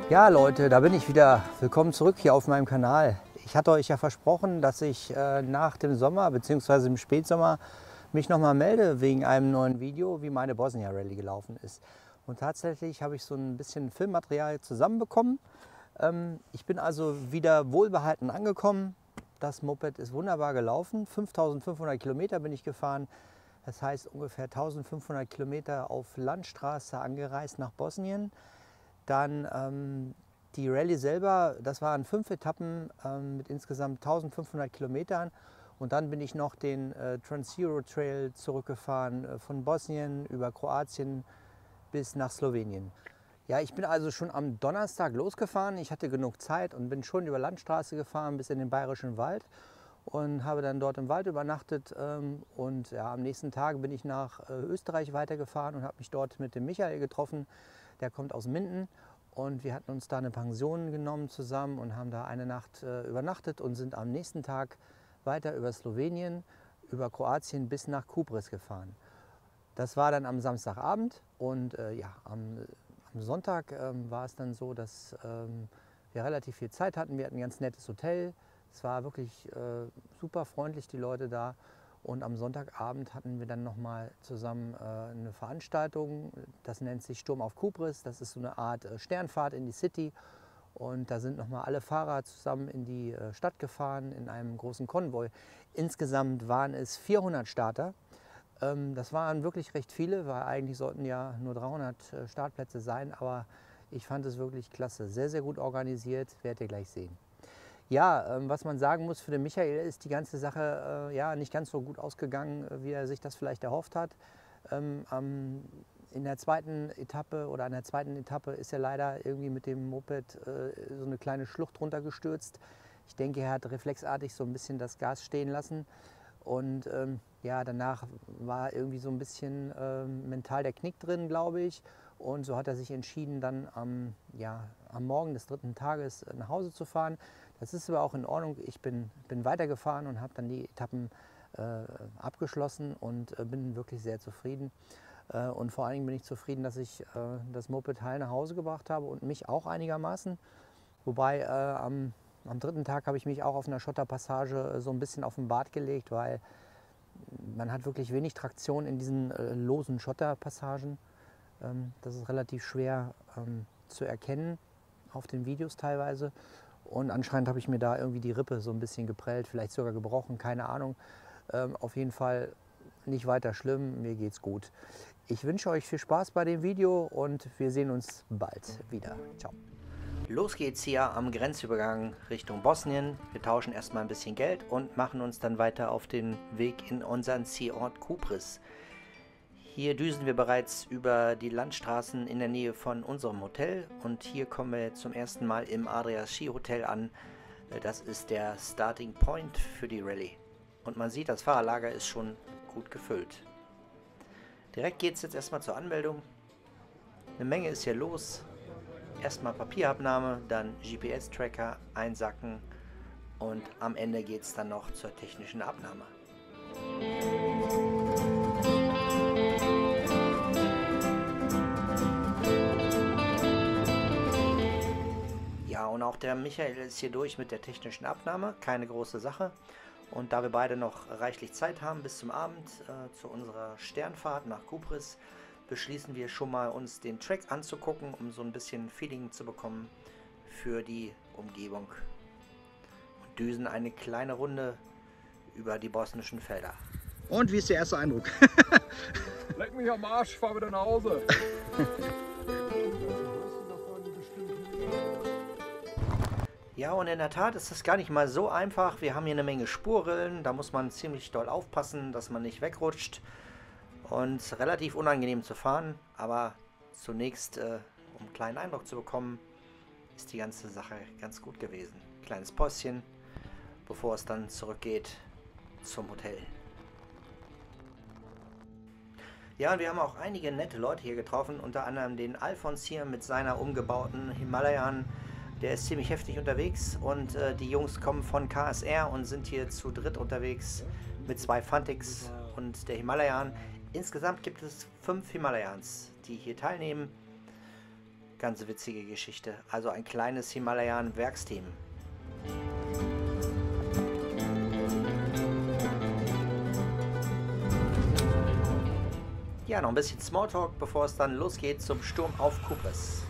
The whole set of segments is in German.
Ja Leute, da bin ich wieder. Willkommen zurück hier auf meinem Kanal. Ich hatte euch ja versprochen, dass ich nach dem Sommer bzw. im Spätsommer mich nochmal melde wegen einem neuen Video, wie meine Bosnia Rallye gelaufen ist. Und tatsächlich habe ich so ein bisschen Filmmaterial zusammenbekommen. Ich bin also wieder wohlbehalten angekommen. Das Moped ist wunderbar gelaufen. 5500 Kilometer bin ich gefahren. Das heißt ungefähr 1500 Kilometer auf Landstraße angereist nach Bosnien. Dann die Rallye selber, das waren 5 Etappen mit insgesamt 1500 Kilometern. Und dann bin ich noch den Trans-Euro Trail zurückgefahren von Bosnien über Kroatien bis nach Slowenien. Ja, ich bin also schon am Donnerstag losgefahren. Ich hatte genug Zeit und bin schon über Landstraße gefahren bis in den Bayerischen Wald und habe dann dort im Wald übernachtet. Und ja, am nächsten Tag bin ich nach Österreich weitergefahren und habe mich dort mit dem Michael getroffen. Der kommt aus Minden und wir hatten uns da eine Pension genommen zusammen und haben da eine Nacht übernachtet und sind am nächsten Tag weiter über Slowenien, über Kroatien bis nach Kupres gefahren. Das war dann am Samstagabend und ja, am Sonntag war es dann so, dass wir relativ viel Zeit hatten. Wir hatten ein ganz nettes Hotel. Es war wirklich super freundlich, die Leute da. Und am Sonntagabend hatten wir dann nochmal zusammen eine Veranstaltung, das nennt sich Sturm auf Kupres. Das ist so eine Art Sternfahrt in die City. Und da sind nochmal alle Fahrer zusammen in die Stadt gefahren, in einem großen Konvoi. Insgesamt waren es 400 Starter. Das waren wirklich recht viele, weil eigentlich sollten ja nur 300 Startplätze sein. Aber ich fand es wirklich klasse, sehr, sehr gut organisiert, werdet ihr gleich sehen. Ja, was man sagen muss für den Michael ist die ganze Sache ja, nicht ganz so gut ausgegangen, wie er sich das vielleicht erhofft hat. In der zweiten Etappe oder an der zweiten Etappe ist er leider irgendwie mit dem Moped so eine kleine Schlucht runtergestürzt. Ich denke, er hat reflexartig so ein bisschen das Gas stehen lassen. Und ja, danach war irgendwie so ein bisschen mental der Knick drin, glaube ich. Und so hat er sich entschieden, dann ja, am Morgen des 3. Tages nach Hause zu fahren. Das ist aber auch in Ordnung. Ich bin weitergefahren und habe dann die Etappen abgeschlossen und bin wirklich sehr zufrieden. Und vor allen Dingen bin ich zufrieden, dass ich das Moped heil nach Hause gebracht habe und mich auch einigermaßen. Wobei am 3. Tag habe ich mich auch auf einer Schotterpassage so ein bisschen auf den Bart gelegt, weil man hat wirklich wenig Traktion in diesen losen Schotterpassagen. Das ist relativ schwer zu erkennen auf den Videos teilweise. Und anscheinend habe ich mir da irgendwie die Rippe so ein bisschen geprellt, vielleicht sogar gebrochen, keine Ahnung. Auf jeden Fall nicht weiter schlimm, mir geht's gut. Ich wünsche euch viel Spaß bei dem Video und wir sehen uns bald wieder. Ciao. Los geht's hier am Grenzübergang Richtung Bosnien. Wir tauschen erstmal ein bisschen Geld und machen uns dann weiter auf den Weg in unseren Zielort Kupres. Hier düsen wir bereits über die Landstraßen in der Nähe von unserem Hotel und hier kommen wir zum ersten Mal im Adria Ski Hotel an. Das ist der Starting Point für die Rallye. Und man sieht, das Fahrerlager ist schon gut gefüllt. Direkt geht es jetzt erstmal zur Anmeldung. Eine Menge ist hier los. Erstmal Papierabnahme, dann GPS-Tracker, einsacken und am Ende geht es dann noch zur technischen Abnahme. Ja, und auch der Michael ist hier durch mit der technischen Abnahme, keine große Sache. Und da wir beide noch reichlich Zeit haben bis zum Abend zu unserer Sternfahrt nach Kupres, beschließen wir schon mal uns den Track anzugucken, um so ein bisschen Feeling zu bekommen für die Umgebung. Und düsen eine kleine Runde über die bosnischen Felder. Und wie ist der erste Eindruck? Leck mich am Arsch, fahr wieder nach Hause. Ja, und in der Tat ist das gar nicht mal so einfach. Wir haben hier eine Menge Spurrillen, da muss man ziemlich doll aufpassen, dass man nicht wegrutscht. Und relativ unangenehm zu fahren, aber zunächst, um einen kleinen Eindruck zu bekommen, ist die ganze Sache ganz gut gewesen. Kleines Päuschen, bevor es dann zurückgeht zum Hotel. Ja, und wir haben auch einige nette Leute hier getroffen, unter anderem den Alfons hier mit seiner umgebauten Himalayan. Der ist ziemlich heftig unterwegs und die Jungs kommen von KSR und sind hier zu dritt unterwegs mit 2 Fantix und der Himalayan. Insgesamt gibt es 5 Himalayans, die hier teilnehmen. Ganz witzige Geschichte. Also ein kleines Himalayan-Werksteam. Ja, noch ein bisschen Smalltalk, bevor es dann losgeht zum Sturm auf Kypros.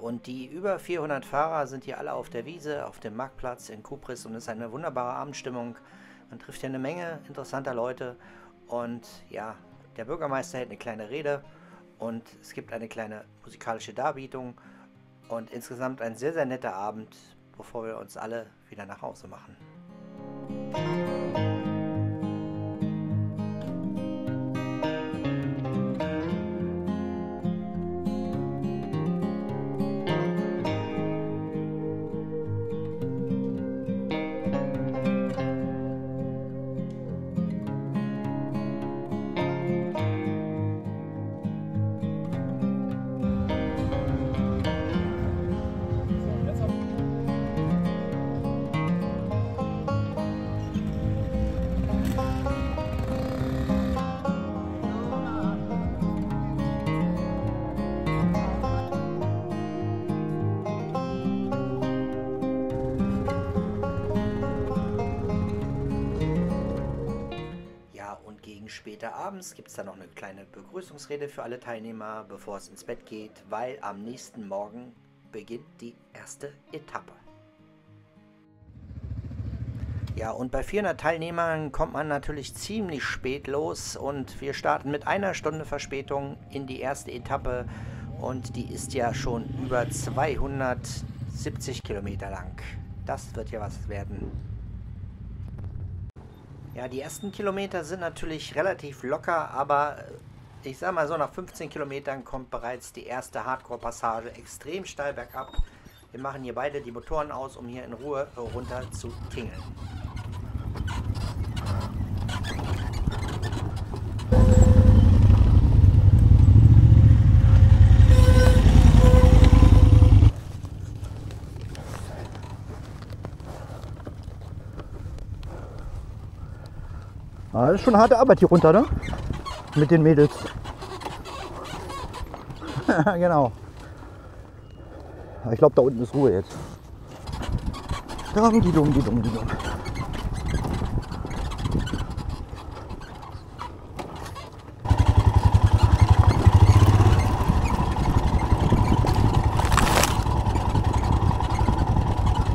Und die über 400 Fahrer sind hier alle auf der Wiese, auf dem Marktplatz in Kypros und es ist eine wunderbare Abendstimmung. Man trifft hier eine Menge interessanter Leute und ja, der Bürgermeister hält eine kleine Rede und es gibt eine kleine musikalische Darbietung und insgesamt ein sehr, sehr netter Abend, bevor wir uns alle wieder nach Hause machen. Später abends gibt es dann noch eine kleine Begrüßungsrede für alle Teilnehmer, bevor es ins Bett geht, weil am nächsten Morgen beginnt die erste Etappe. Ja, und bei 400 Teilnehmern kommt man natürlich ziemlich spät los und wir starten mit 1 Stunde Verspätung in die erste Etappe und die ist ja schon über 270 Kilometer lang. Das wird ja was werden. Ja, die ersten Kilometer sind natürlich relativ locker, aber ich sag mal so, nach 15 Kilometern kommt bereits die erste Hardcore-Passage extrem steil bergab. Wir machen hier beide die Motoren aus, um hier in Ruhe runter zu tingeln. Das ist schon harte Arbeit hier runter, ne? Mit den Mädels. Genau. Ich glaube, da unten ist Ruhe jetzt. Die dumm.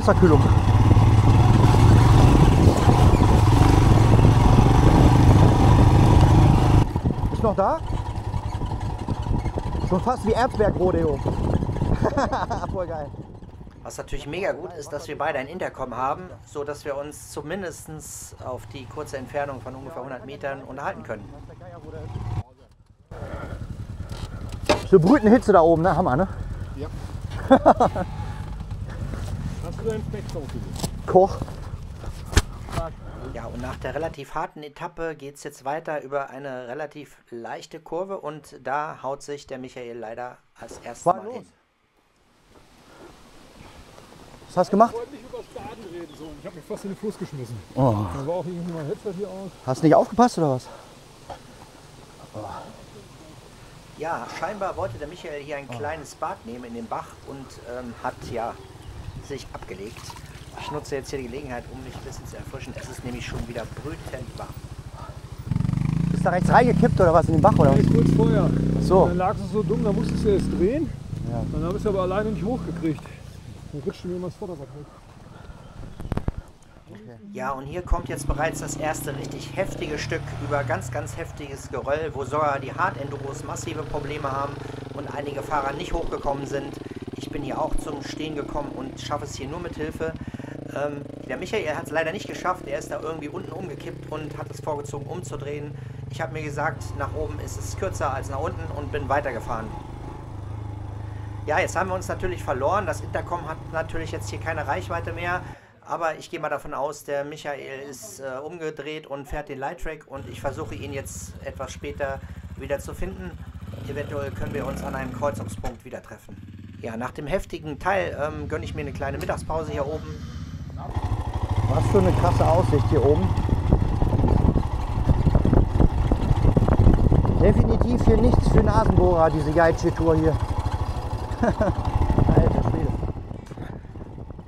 Wasserkühlung. Noch da? Schon fast wie Erzberg-Rodeo. Voll geil. Was natürlich mega gut ist, dass wir beide ein Intercom haben, so dass wir uns zumindest auf die kurze Entfernung von ungefähr 100 Metern unterhalten können. So brütende Hitze da oben, ne? Hammer, ne? Ja. Hast du einen Speckton für mich? Koch. Ja, und nach der relativ harten Etappe geht es jetzt weiter über eine relativ leichte Kurve und da haut sich der Michael leider als erstes Mal hin. Was hast du gemacht? Ich wollte nicht über Starten reden, so. Ich habe mich fast in den Fuß geschmissen. Oh. Da war auch irgendwie mein Headset hier aus. Hast du nicht aufgepasst oder was? Ja, scheinbar wollte der Michael hier ein kleines Bad nehmen in den Bach und hat ja sich abgelegt. Ich nutze jetzt hier die Gelegenheit, um mich ein bisschen zu erfrischen. Es ist nämlich schon wieder brütend warm. Bist du da rechts reingekippt oder was in den Bach oder was? Ja, kurz vorher. So. Dann lag es so dumm, da musstest du jetzt drehen. Ja. Dann habe ich es aber alleine nicht hochgekriegt. Dann rutschte mir immer das Vorderrad weg. Ja, und hier kommt jetzt bereits das erste richtig heftige Stück über ganz, ganz heftiges Geröll, wo sogar die Hard-Enduros massive Probleme haben und einige Fahrer nicht hochgekommen sind. Ich bin hier auch zum Stehen gekommen und schaffe es hier nur mit Hilfe. Der Michael hat es leider nicht geschafft, er ist da irgendwie unten umgekippt und hat es vorgezogen umzudrehen. Ich habe mir gesagt, nach oben ist es kürzer als nach unten und bin weitergefahren. Ja, jetzt haben wir uns natürlich verloren. Das Intercom hat natürlich jetzt hier keine Reichweite mehr. Aber ich gehe mal davon aus, der Michael ist umgedreht und fährt den Light-Track und ich versuche ihn jetzt etwas später wieder zu finden. Eventuell können wir uns an einem Kreuzungspunkt wieder treffen. Ja, nach dem heftigen Teil gönne ich mir eine kleine Mittagspause hier oben. Was für eine krasse Aussicht hier oben. Definitiv hier nichts für Nasenbohrer, diese Geitsche-Tour hier. Alter Schwede.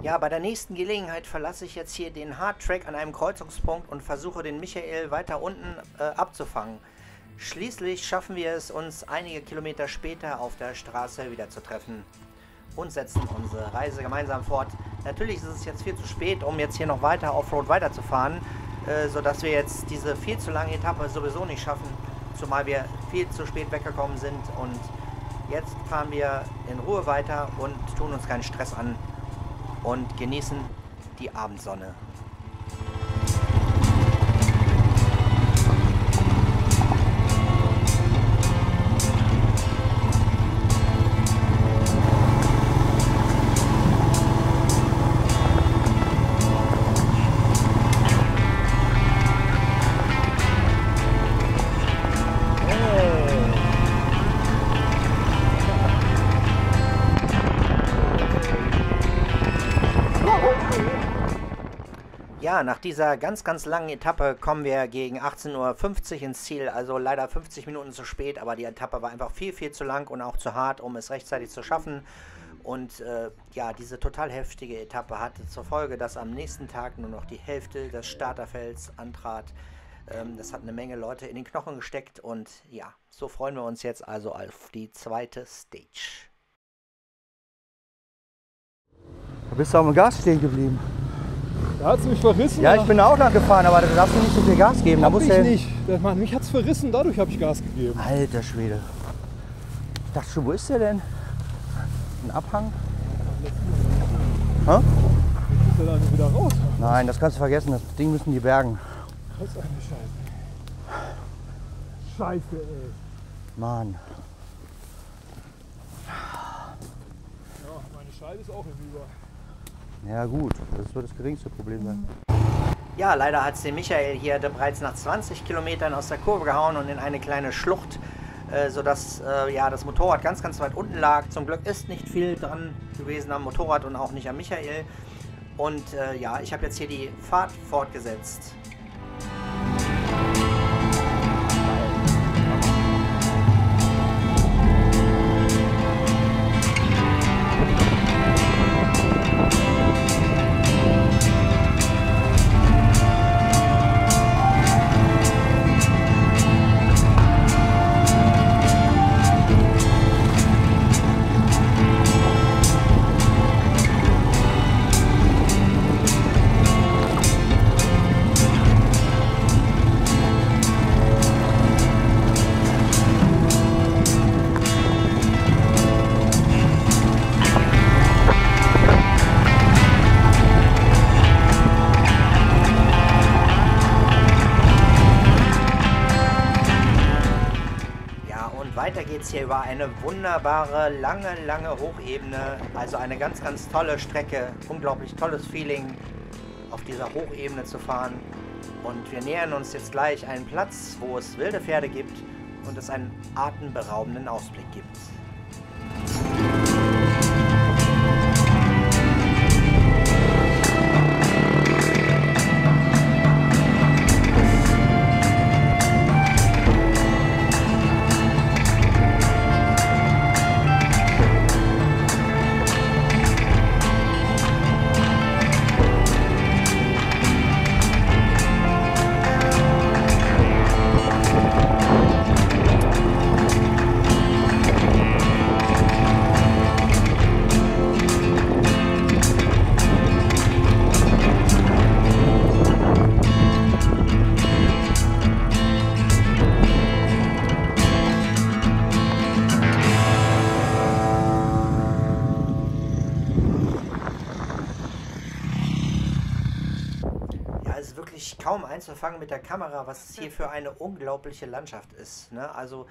Ja, bei der nächsten Gelegenheit verlasse ich jetzt hier den Hard-Track an einem Kreuzungspunkt und versuche den Michael weiter unten abzufangen. Schließlich schaffen wir es, uns einige Kilometer später auf der Straße wieder zu treffen und setzen unsere Reise gemeinsam fort. Natürlich ist es jetzt viel zu spät, um jetzt hier noch weiter Offroad weiterzufahren, sodass wir jetzt diese viel zu lange Etappe sowieso nicht schaffen, zumal wir viel zu spät weggekommen sind und jetzt fahren wir in Ruhe weiter und tun uns keinen Stress an und genießen die Abendsonne. Ja, nach dieser ganz, ganz langen Etappe kommen wir gegen 18:50 Uhr ins Ziel. Also leider 50 Minuten zu spät, aber die Etappe war einfach viel, viel zu lang und auch zu hart, um es rechtzeitig zu schaffen. Und ja, diese total heftige Etappe hatte zur Folge, dass am nächsten Tag nur noch die Hälfte des Starterfelds antrat. Das hat eine Menge Leute in den Knochen gesteckt und ja, so freuen wir uns jetzt also auf die zweite Stage. Du bist auf dem Gas stehen geblieben. Da hat es mich verrissen. Ja, ich bin auch lang gefahren, aber da darfst du nicht so viel Gas geben. Da Hab musst ich du nicht. Mann, mich hat es verrissen, dadurch habe ich Gas gegeben. Alter Schwede. Ich dachte schon, wo ist der denn? Ein Abhang? Hä? Ist der da nicht wieder raus? Nein, das kannst du vergessen. Das Ding müssen die bergen. Das ist eine Scheiße. Scheiße, ey. Mann. Ja, meine Scheibe ist auch hinüber. Ja gut, das wird das geringste Problem sein. Ja, leider hat es den Michael hier bereits nach 20 Kilometern aus der Kurve gehauen und in eine kleine Schlucht, sodass ja, das Motorrad ganz, ganz weit unten lag. Zum Glück ist nicht viel dran gewesen am Motorrad und auch nicht am Michael. Und ja, ich habe jetzt hier die Fahrt fortgesetzt. Weiter geht es hier über eine wunderbare, lange Hochebene. Also eine ganz, ganz tolle Strecke. Unglaublich tolles Feeling, auf dieser Hochebene zu fahren. Und wir nähern uns jetzt gleich einen Platz, wo es wilde Pferde gibt und es einen atemberaubenden Ausblick gibt. Es ist wirklich kaum einzufangen mit der Kamera, was es hier für eine unglaubliche Landschaft ist. Ne? Also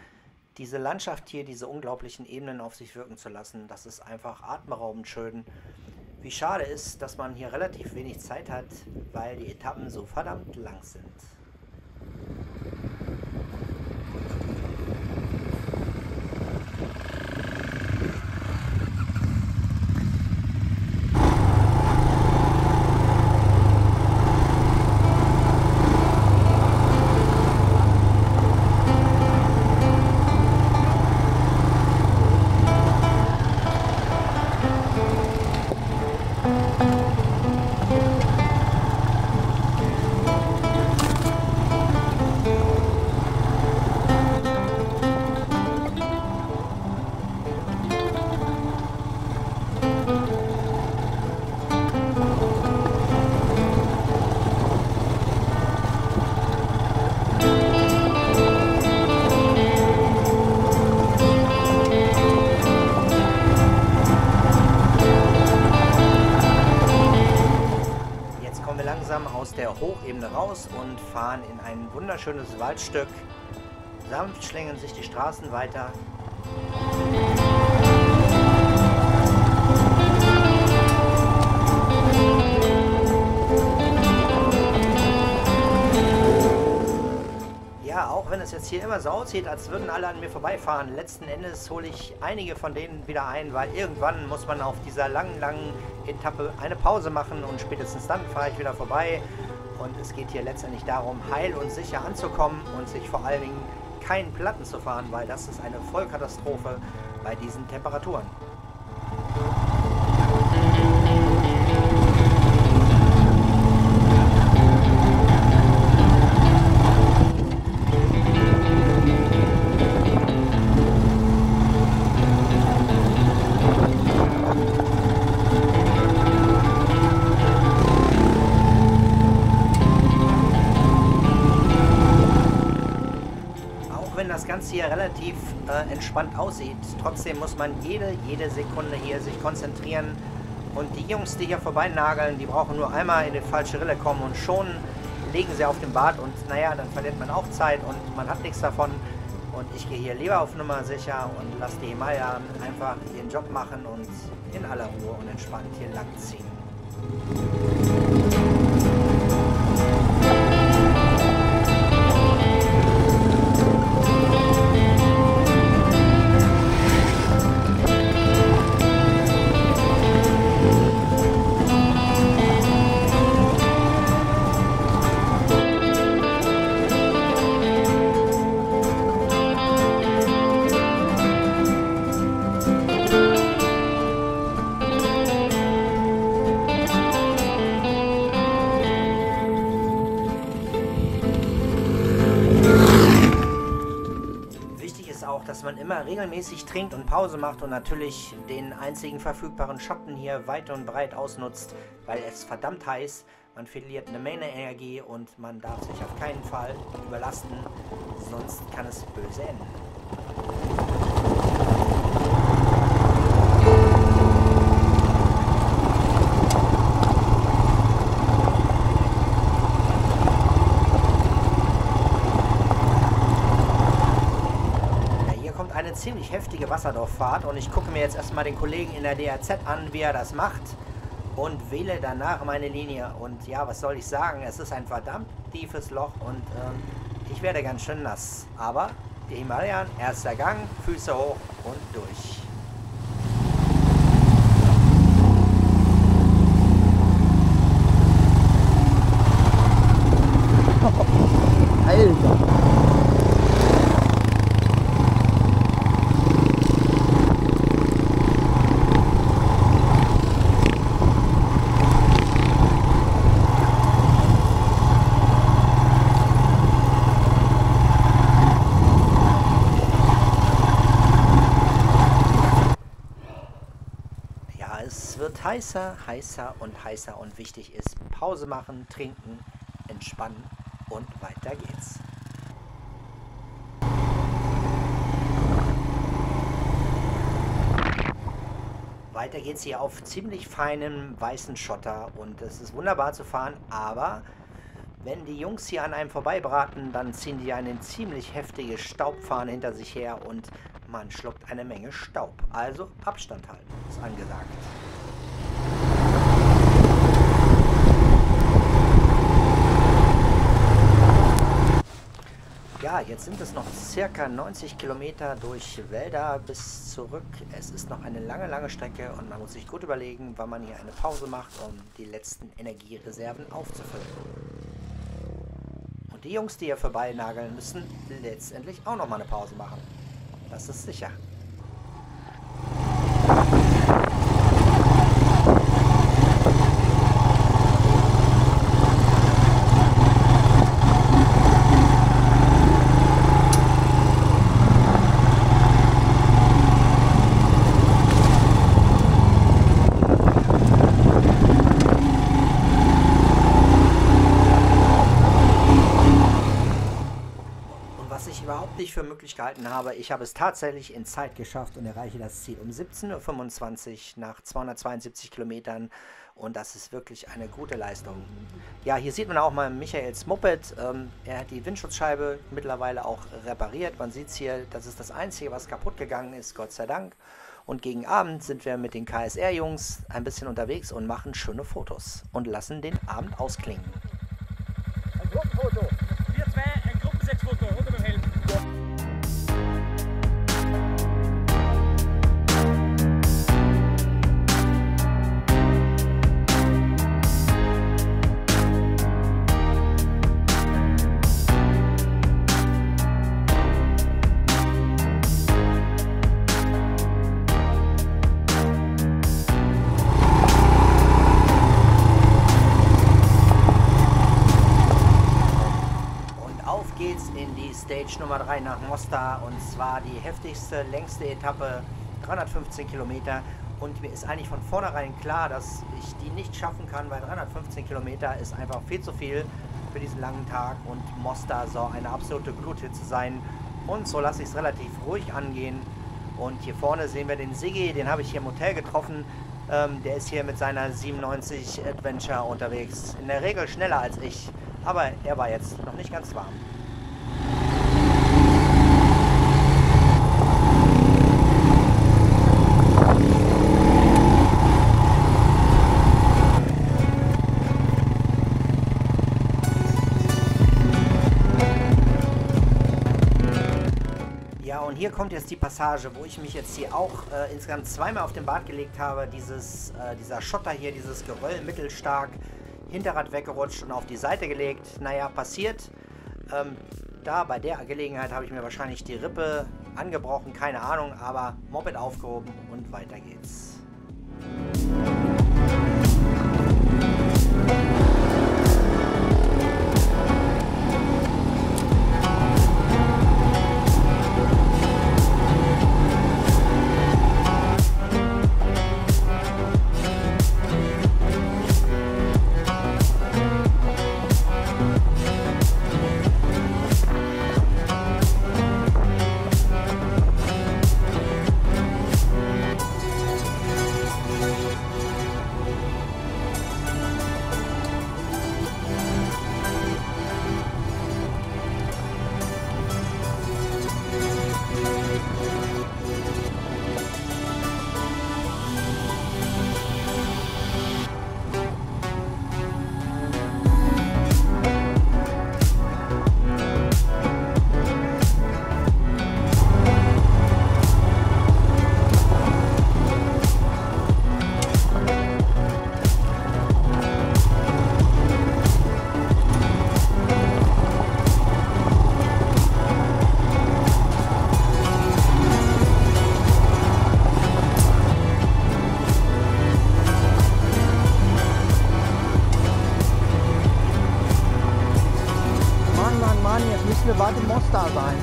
diese Landschaft hier, diese unglaublichen Ebenen auf sich wirken zu lassen, das ist einfach atemberaubend schön. Wie schade ist, dass man hier relativ wenig Zeit hat, weil die Etappen so verdammt lang sind. Aus der Hochebene raus und fahren in ein wunderschönes Waldstück. Sanft schlängeln sich die Straßen weiter. Ja, auch wenn es jetzt hier immer so aussieht, als würden alle an mir vorbeifahren, letzten Endes hole ich einige von denen wieder ein, weil irgendwann muss man auf dieser langen Etappe eine Pause machen und spätestens dann fahre ich wieder vorbei. Und es geht hier letztendlich darum, heil und sicher anzukommen und sich vor allen Dingen keinen Platten zu fahren, weil das ist eine Vollkatastrophe bei diesen Temperaturen. Das Ganze hier relativ entspannt aussieht. Trotzdem muss man jede Sekunde hier sich konzentrieren. Und die Jungs, die hier vorbeinageln, die brauchen nur einmal in die falsche Rille kommen und schon legen sie auf den Bart und naja, dann verliert man auch Zeit und man hat nichts davon. Und ich gehe hier lieber auf Nummer sicher und lasse die Himalaya einfach ihren Job machen und in aller Ruhe und entspannt hier lang ziehen. Dass man immer regelmäßig trinkt und Pause macht und natürlich den einzigen verfügbaren Schatten hier weit und breit ausnutzt, weil es verdammt heiß, man verliert eine Menge Energie und man darf sich auf keinen Fall überlasten, sonst kann es böse enden. Eine ziemlich heftige Wasserdorffahrt und ich gucke mir jetzt erstmal den Kollegen in der DRZ an, wie er das macht. und wähle danach meine Linie. Und ja, was soll ich sagen? Es ist ein verdammt tiefes Loch und ich werde ganz schön nass. Aber die Himalayan, erster Gang, Füße hoch und durch. Alter. Ja, es wird heißer, heißer und heißer und wichtig ist Pause machen, trinken, entspannen und weiter geht's. Weiter geht's hier auf ziemlich feinem weißen Schotter und es ist wunderbar zu fahren, aber wenn die Jungs hier an einem vorbeibraten, dann ziehen die eine ziemlich heftige Staubfahne hinter sich her und man schluckt eine Menge Staub. Also Abstand halten ist angesagt. Ja, jetzt sind es noch circa 90 Kilometer durch Wälder bis zurück. Es ist noch eine lange, lange Strecke und man muss sich gut überlegen, wann man hier eine Pause macht, um die letzten Energiereserven aufzufüllen. Und die Jungs, die hier vorbeinageln, müssen letztendlich auch noch mal eine Pause machen. Das ist sicher. Nicht für möglich gehalten habe. Ich habe es tatsächlich in Zeit geschafft und erreiche das Ziel um 17:25 Uhr nach 272 Kilometern und das ist wirklich eine gute Leistung. Ja, hier sieht man auch mal Michaels Moped. Er hat die Windschutzscheibe mittlerweile auch repariert. Man sieht es hier, das ist das Einzige, was kaputt gegangen ist, Gott sei Dank. Und gegen Abend sind wir mit den KSR-Jungs ein bisschen unterwegs und machen schöne Fotos und lassen den Abend ausklingen. Ein Gruppenfoto. Wir zwei, ein Gruppensexfoto unter dem Helm. Stage Nummer 3 nach Mostar und zwar die heftigste, längste Etappe, 315 Kilometer und mir ist eigentlich von vornherein klar, dass ich die nicht schaffen kann, weil 315 Kilometer ist einfach viel zu viel für diesen langen Tag und Mostar soll eine absolute Gluthitze sein und so lasse ich es relativ ruhig angehen und hier vorne sehen wir den Siggi, den habe ich hier im Hotel getroffen, der ist hier mit seiner 97 Adventure unterwegs, in der Regel schneller als ich, aber er war jetzt noch nicht ganz warm. Und hier kommt jetzt die Passage, wo ich mich jetzt hier auch insgesamt zweimal auf den Bart gelegt habe. Dieser Schotter hier, dieses Geröll mittelstark, Hinterrad weggerutscht und auf die Seite gelegt. Naja, passiert. Da bei der Gelegenheit habe ich mir wahrscheinlich die Rippe angebrochen, keine Ahnung, aber Moped aufgehoben und weiter geht's. Mann, jetzt müssen wir bald in Mostar sein.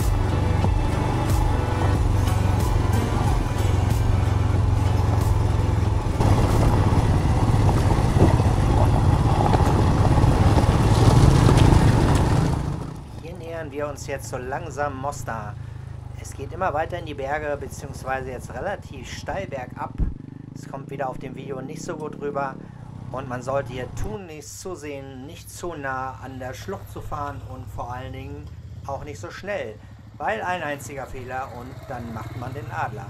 Hier nähern wir uns jetzt so langsam Mostar. Es geht immer weiter in die Berge, beziehungsweise jetzt relativ steil bergab. Es kommt wieder auf dem Video nicht so gut rüber. Und man sollte hier tunlichst zusehen, nicht zu nah an der Schlucht zu fahren und vor allen Dingen auch nicht so schnell. Weil ein einziger Fehler und dann macht man den Adler.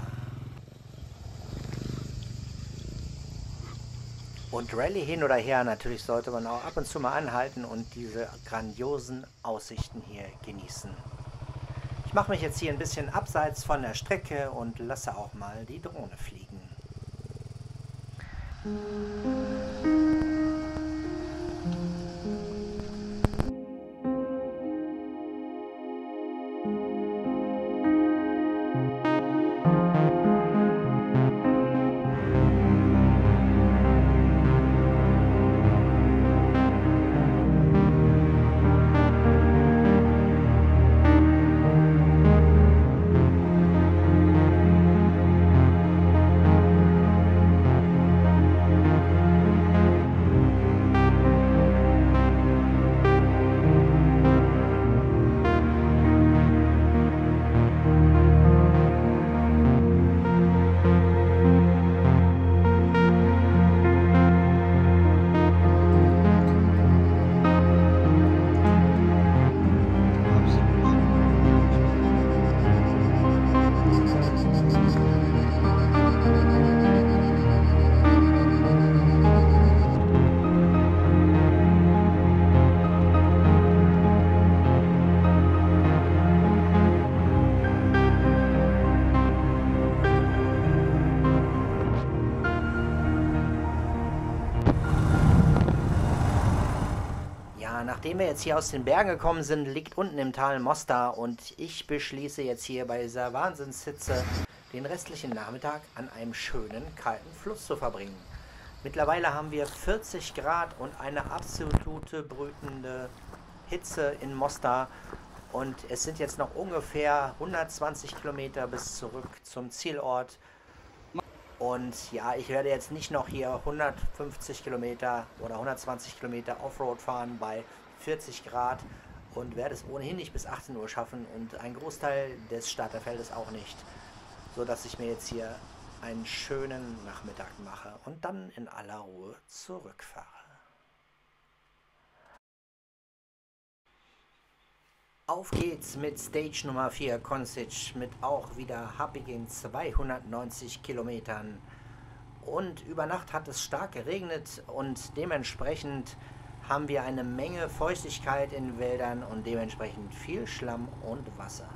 Und Rallye hin oder her, natürlich sollte man auch ab und zu mal anhalten und diese grandiosen Aussichten hier genießen. Ich mache mich jetzt hier ein bisschen abseits von der Strecke und lasse auch mal die Drohne fliegen. Nachdem wir jetzt hier aus den Bergen gekommen sind, liegt unten im Tal Mostar und ich beschließe jetzt hier bei dieser Wahnsinnshitze den restlichen Nachmittag an einem schönen, kalten Fluss zu verbringen. Mittlerweile haben wir 40 Grad und eine absolute brütende Hitze in Mostar und es sind jetzt noch ungefähr 120 Kilometer bis zurück zum Zielort. Und ja, ich werde jetzt nicht noch hier 150 Kilometer oder 120 Kilometer Offroad fahren bei 40 Grad und werde es ohnehin nicht bis 18 Uhr schaffen und ein Großteil des Starterfeldes auch nicht, so dass ich mir jetzt hier einen schönen Nachmittag mache und dann in aller Ruhe zurückfahre. Auf geht's mit Stage Nummer 4 Koncic mit auch wieder happigen 290 Kilometern. Und über Nacht hat es stark geregnet und dementsprechend haben wir eine Menge Feuchtigkeit in Wäldern und dementsprechend viel Schlamm und Wasser.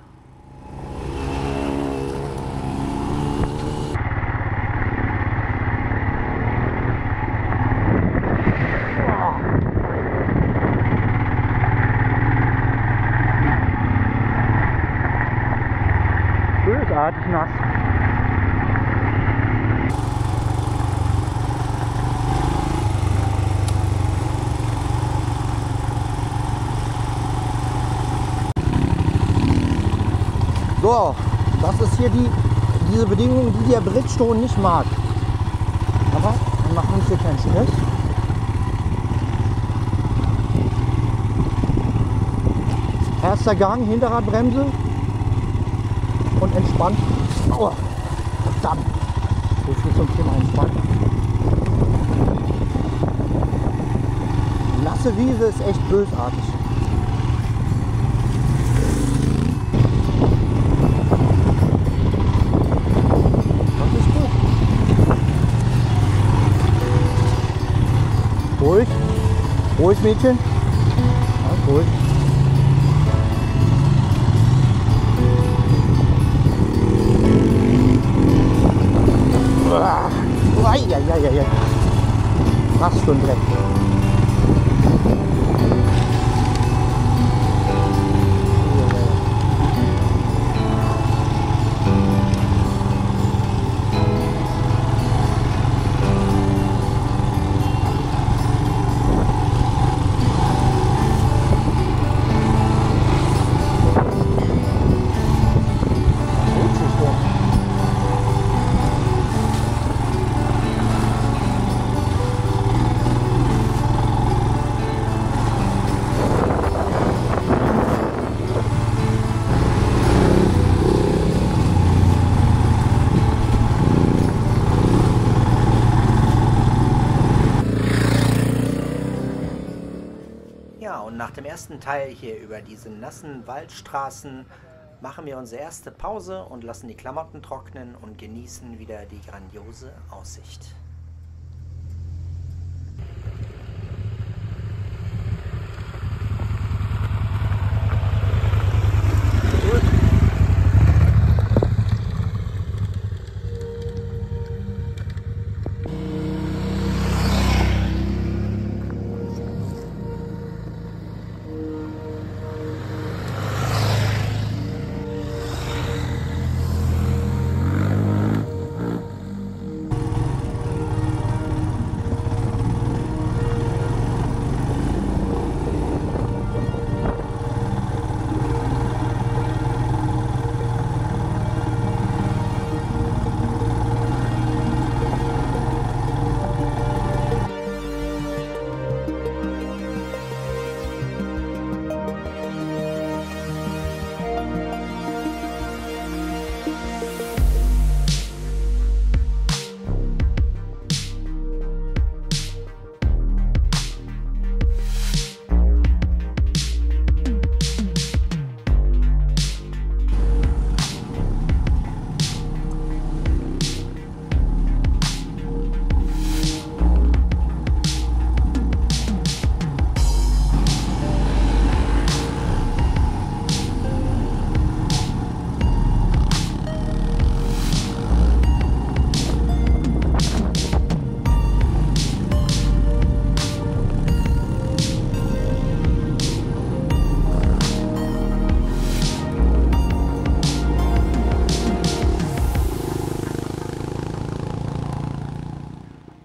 Bösartig nass. So, das ist hier diese Bedingung, die der Bridgestone nicht mag. Aber wir machen uns hier keinen Stress. Erster Gang, Hinterradbremse und entspannt. Oh, verdammt. So viel zum Thema entspannt. Nasse Wiese ist echt bösartig. Das ist gut. Ruhig. Ruhig, Mädchen. Ja, ruhig. Ja. Was für ein Dreck. Ja, und nach dem ersten Teil hier über diese nassen Waldstraßen machen wir unsere erste Pause und lassen die Klamotten trocknen und genießen wieder die grandiose Aussicht.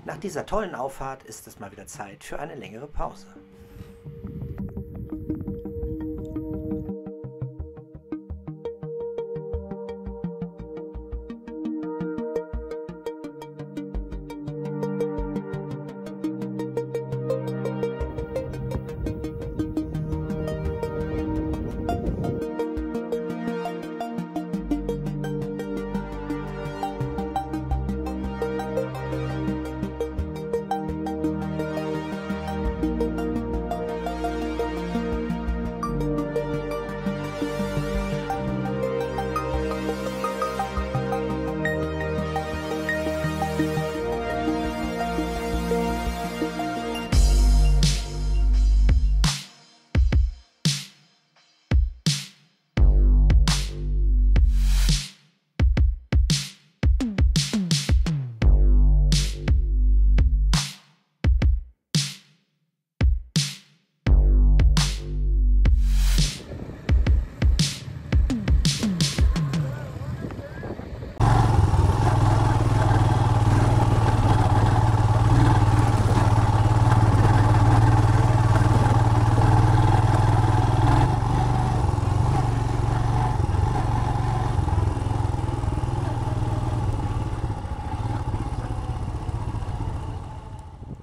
Nach dieser tollen Auffahrt ist es mal wieder Zeit für eine längere Pause.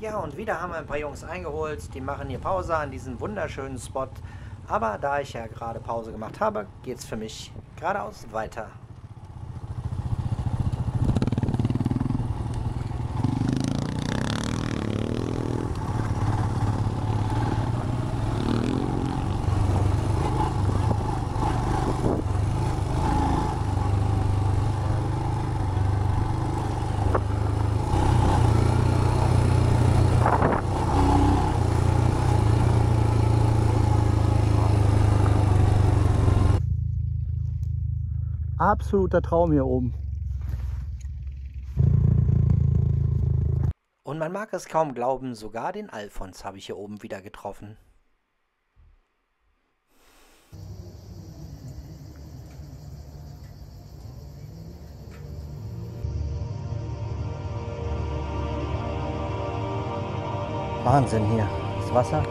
Ja, und wieder haben wir ein paar Jungs eingeholt, die machen hier Pause an diesem wunderschönen Spot. Aber da ich ja gerade Pause gemacht habe, geht es für mich geradeaus weiter. Absoluter Traum hier oben. Und man mag es kaum glauben, sogar den Alfons habe ich hier oben wieder getroffen. Wahnsinn hier. Das Wasser.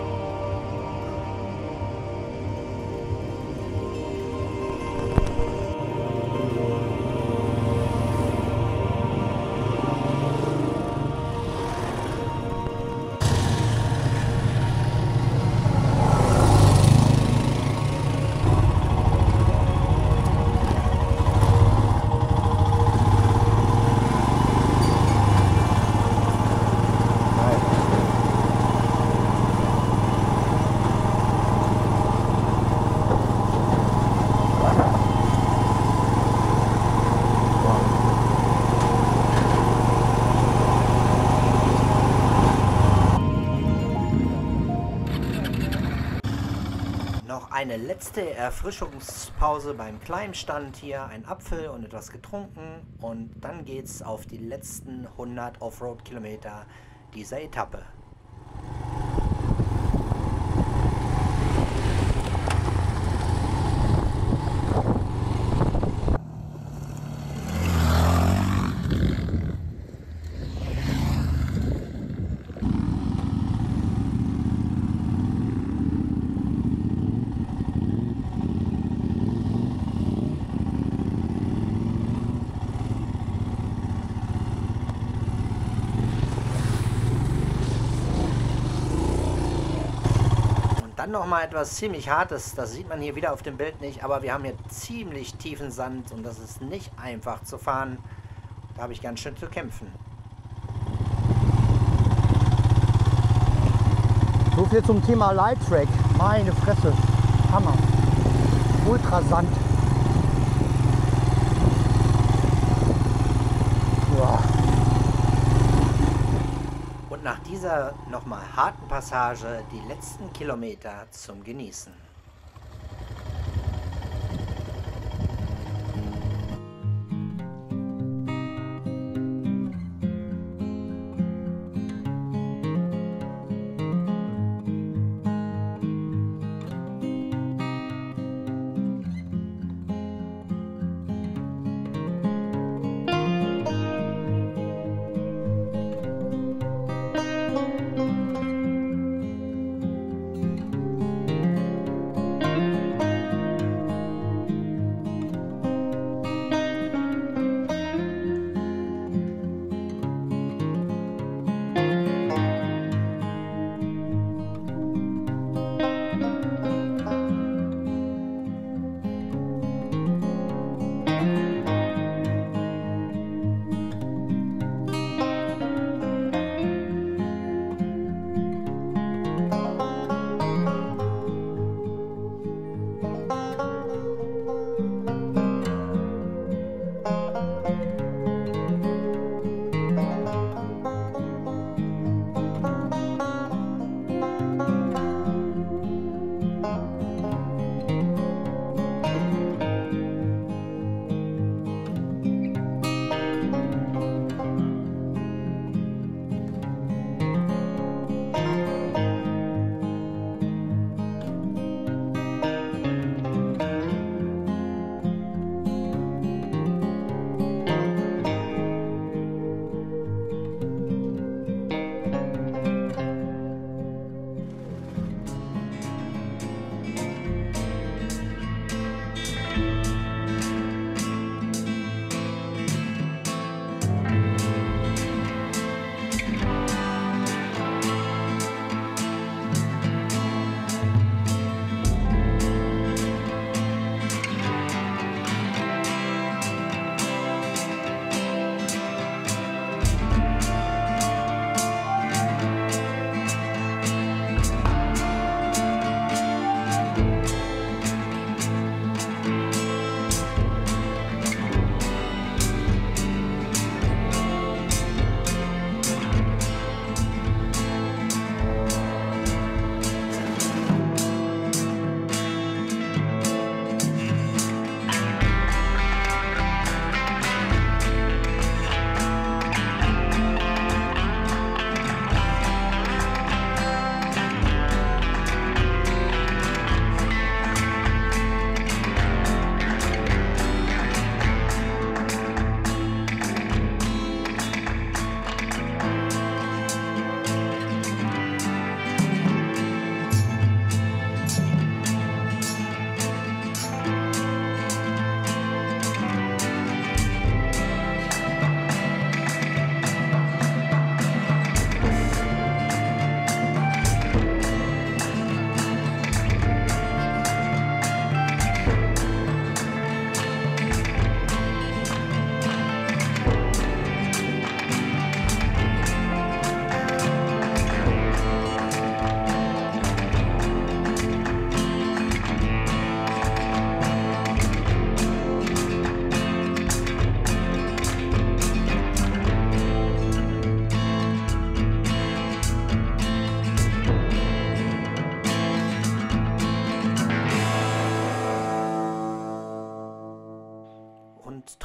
Noch eine letzte Erfrischungspause beim Kleinstand hier, ein Apfel und etwas getrunken und dann geht's auf die letzten 100 Offroad-Kilometer dieser Etappe. Dann noch mal etwas ziemlich Hartes, das sieht man hier wieder auf dem Bild nicht, aber wir haben hier ziemlich tiefen Sand und das ist nicht einfach zu fahren. Da habe ich ganz schön zu kämpfen. So viel zum Thema Light Track. Meine Fresse. Hammer. Ultrasand. Wow. Und nach dieser nochmal harten Passage die letzten Kilometer zum Genießen.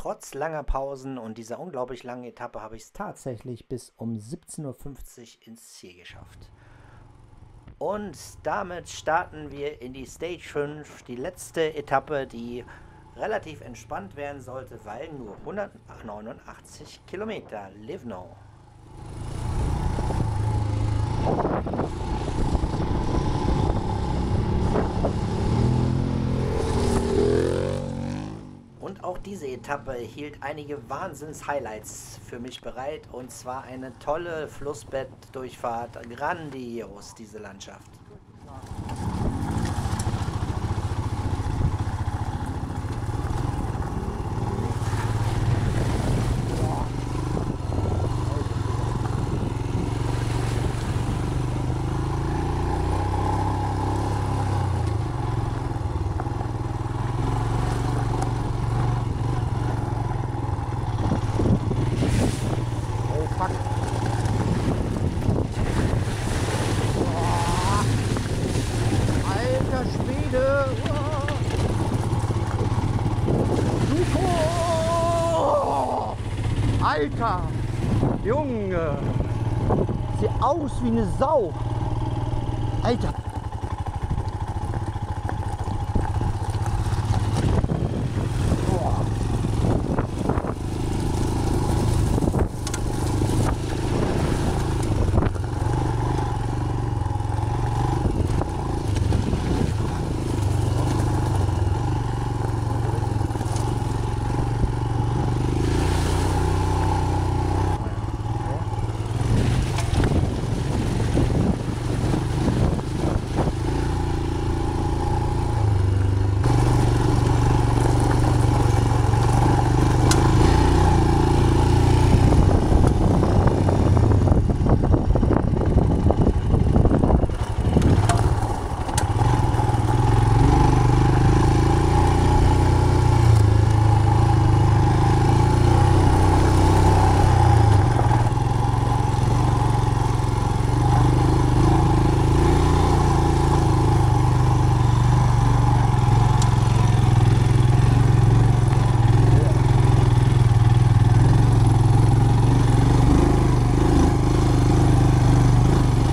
trotz langer Pausen und dieser unglaublich langen Etappe habe ich es tatsächlich bis um 17:50 Uhr ins Ziel geschafft. Und damit starten wir in die Stage 5, die letzte Etappe, die relativ entspannt werden sollte, weil nur 189 Kilometer. Livno. Und auch diese Etappe hielt einige Wahnsinns-Highlights für mich bereit. Und zwar eine tolle Flussbettdurchfahrt. Grandios, diese Landschaft. Alter, Junge, sieht aus wie eine Sau. Alter.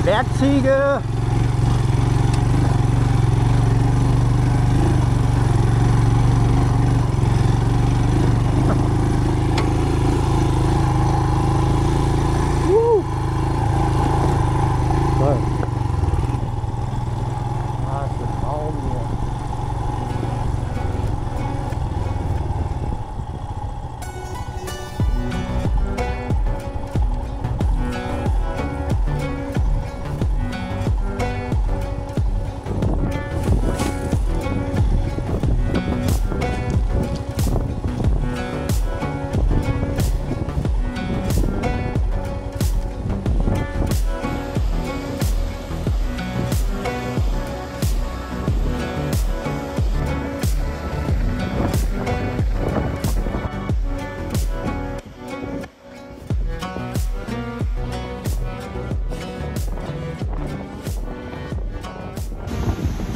Bergziege. Toll. Ah, ist ein Traum hier.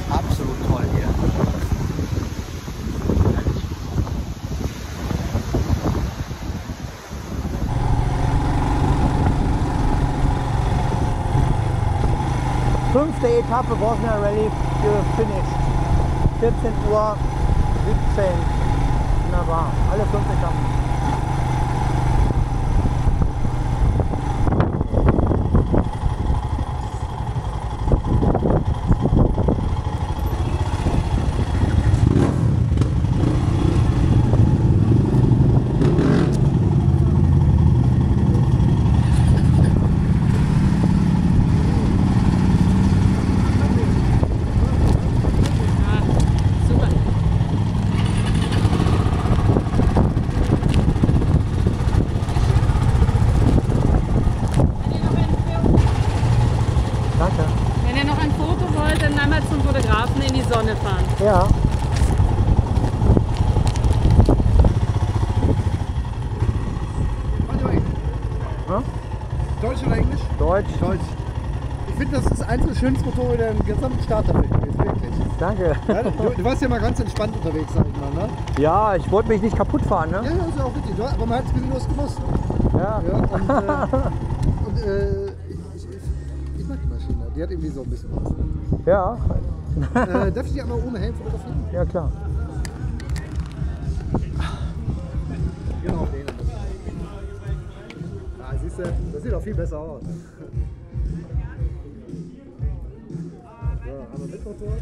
Absolut toll hier. Fünfte Etappe Bosnia Rallye gefinisht. 14:17 Uhr. Wunderbar. Alle 5 Etappen. Wenn ihr noch ein Foto wollt, dann einmal zum Fotografen in die Sonne fahren. Ja. Hm? Deutsch oder Englisch? Deutsch. Deutsch. Ich finde, das ist eins der schönsten Motorräder im gesamten Starterfeld gewesen, wirklich. Danke. Ja, du warst ja mal ganz entspannt unterwegs, sag ich mal, ne? Ja, ich wollte mich nicht kaputt fahren, ne? Ja, das ist ja auch richtig. Aber man hat es gesehen, du hast gemusst. Ja. Ja, ich mag die Maschine. Die hat irgendwie so ein bisschen was. Ja, Darf ich die einmal ohne Helm fotografieren? ja klar. Genau, den. Ah, siehst du, das sieht auch viel besser aus. So, einmal mit Motor.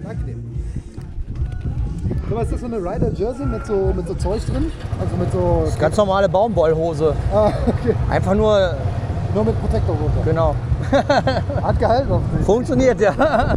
Danke dir. So, was ist das für eine Rider Jersey mit so Zeug drin? Also mit so. Ganz normale Baumwollhose. Ah, okay. Einfach nur, Nur mit Protektor runter. genau. Hat gehalten auf dich. Funktioniert, ja.